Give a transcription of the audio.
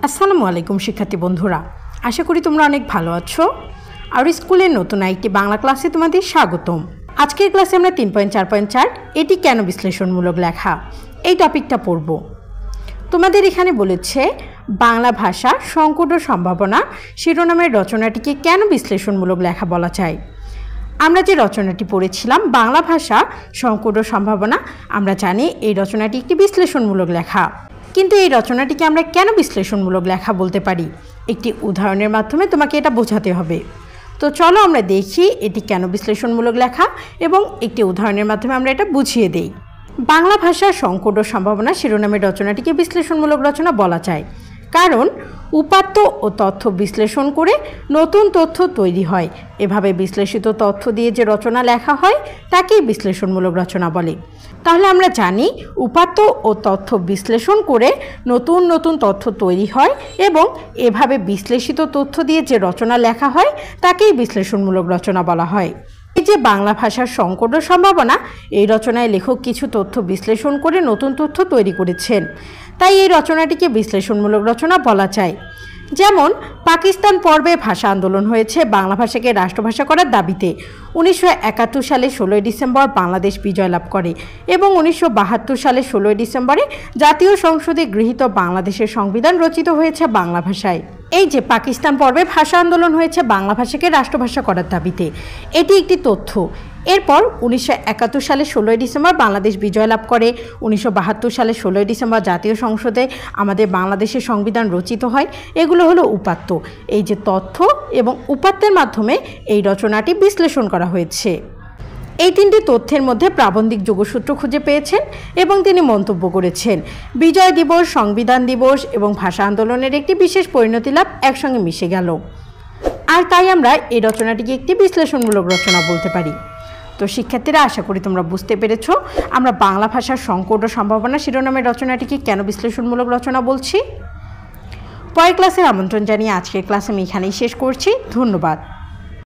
আসসালামু আলাইকুম শিক্ষার্থী বন্ধুরা, আশা করি তোমরা অনেক ভালো আছো। আর স্কুলের নতুন একটি বাংলা ক্লাসে তোমাদের স্বাগতম। আজকের ক্লাসে আমরা 3.4.4 এটি কেন বিশ্লেষণমূলক লেখা এই টপিকটা পড়ব। তোমাদের এখানে বলেছে বাংলা ভাষা সংকট ও সম্ভাবনা শিরোনামের রচনাটিকে কেন বিশ্লেষণমূলক লেখা বলা যায়। আমরা যে রচনাটি পড়েছিলাম বাংলা ভাষা সংকট ও সম্ভাবনা, আমরা জানি এই রচনাটি একটি বিশ্লেষণমূলক লেখা। কিন্তু এই রচনাটিকে আমরা কেন বিশ্লেষণমূলক লেখা বলতে পারি, একটি উদাহরণের মাধ্যমে তোমাকে এটা বোঝাতে হবে। তো চলো আমরা দেখি এটি কেন বিশ্লেষণমূলক লেখা এবং একটি উদাহরণের মাধ্যমে আমরা এটা বুঝিয়ে দেই। বাংলা ভাষার সংকট ও সম্ভাবনা শিরোনামের রচনাটিকে বিশ্লেষণমূলক রচনা বলা যায় কারণ উপাত্ত ও তথ্য বিশ্লেষণ করে নতুন তথ্য তৈরি হয়। এভাবে বিশ্লেষিত তথ্য দিয়ে যে রচনা লেখা হয় তাকেই বিশ্লেষণমূলক রচনা বলে। তাহলে আমরা জানি উপাত্ত ও তথ্য বিশ্লেষণ করে নতুন নতুন তথ্য তৈরি হয় এবং এভাবে বিশ্লেষিত তথ্য দিয়ে যে রচনা লেখা হয় তাকেই বিশ্লেষণমূলক রচনা বলা হয়। এই যে বাংলা ভাষার সংকট ও সম্ভাবনা, এই রচনায় লেখক কিছু তথ্য বিশ্লেষণ করে নতুন তথ্য তৈরি করেছেন, তাই এই রচনাটিকে বিশ্লেষণমূলক রচনা বলা যায়। যেমন পাকিস্তান পর্বে ভাষা আন্দোলন হয়েছে বাংলা ভাষাকে রাষ্ট্রভাষা করার দাবিতে। 1971 সালে 16 ডিসেম্বর বাংলাদেশ বিজয় লাভ করে এবং 1972 সালে 16 ডিসেম্বরে জাতীয় সংসদে গৃহীত বাংলাদেশের সংবিধান রচিত হয়েছে বাংলা ভাষায়। এই যে পাকিস্তান পর্বে ভাষা আন্দোলন হয়েছে বাংলা ভাষাকে রাষ্ট্রভাষা করার দাবিতে, এটি একটি তথ্য। এরপর 1971 সালে 16 ডিসেম্বর বাংলাদেশ বিজয় লাভ করে। 1972 সালে 16 ডিসেম্বর জাতীয় সংসদে আমাদের বাংলাদেশের সংবিধান রচিত হয়। এগুলো হলো উপাত্ত। এই যে তথ্য এবং উপাত্তের মাধ্যমে এই রচনাটি বিশ্লেষণ করা হয়েছে। এই তিনটি তথ্যের মধ্যে প্রাবন্ধিক যোগসূত্র খুঁজে পেয়েছেন এবং তিনি মন্তব্য করেছেন বিজয় দিবস, সংবিধান দিবস এবং ভাষা আন্দোলনের একটি বিশেষ পরিণতি লাভ একসঙ্গে মিশে গেল। আর তাই আমরা এই রচনাটিকে একটি বিশ্লেষণমূলক রচনা বলতে পারি। তো শিক্ষার্থীরা, আশা করি তোমরা বুঝতে পেরেছ আমরা বাংলা ভাষার সংকট ও সম্ভাবনা শিরোনামের রচনাটিকে কেন বিশ্লেষণমূলক রচনা বলছি। পরের ক্লাসের আমন্ত্রণ জানিয়ে আজকের ক্লাস আমি এখানেই শেষ করছি। ধন্যবাদ।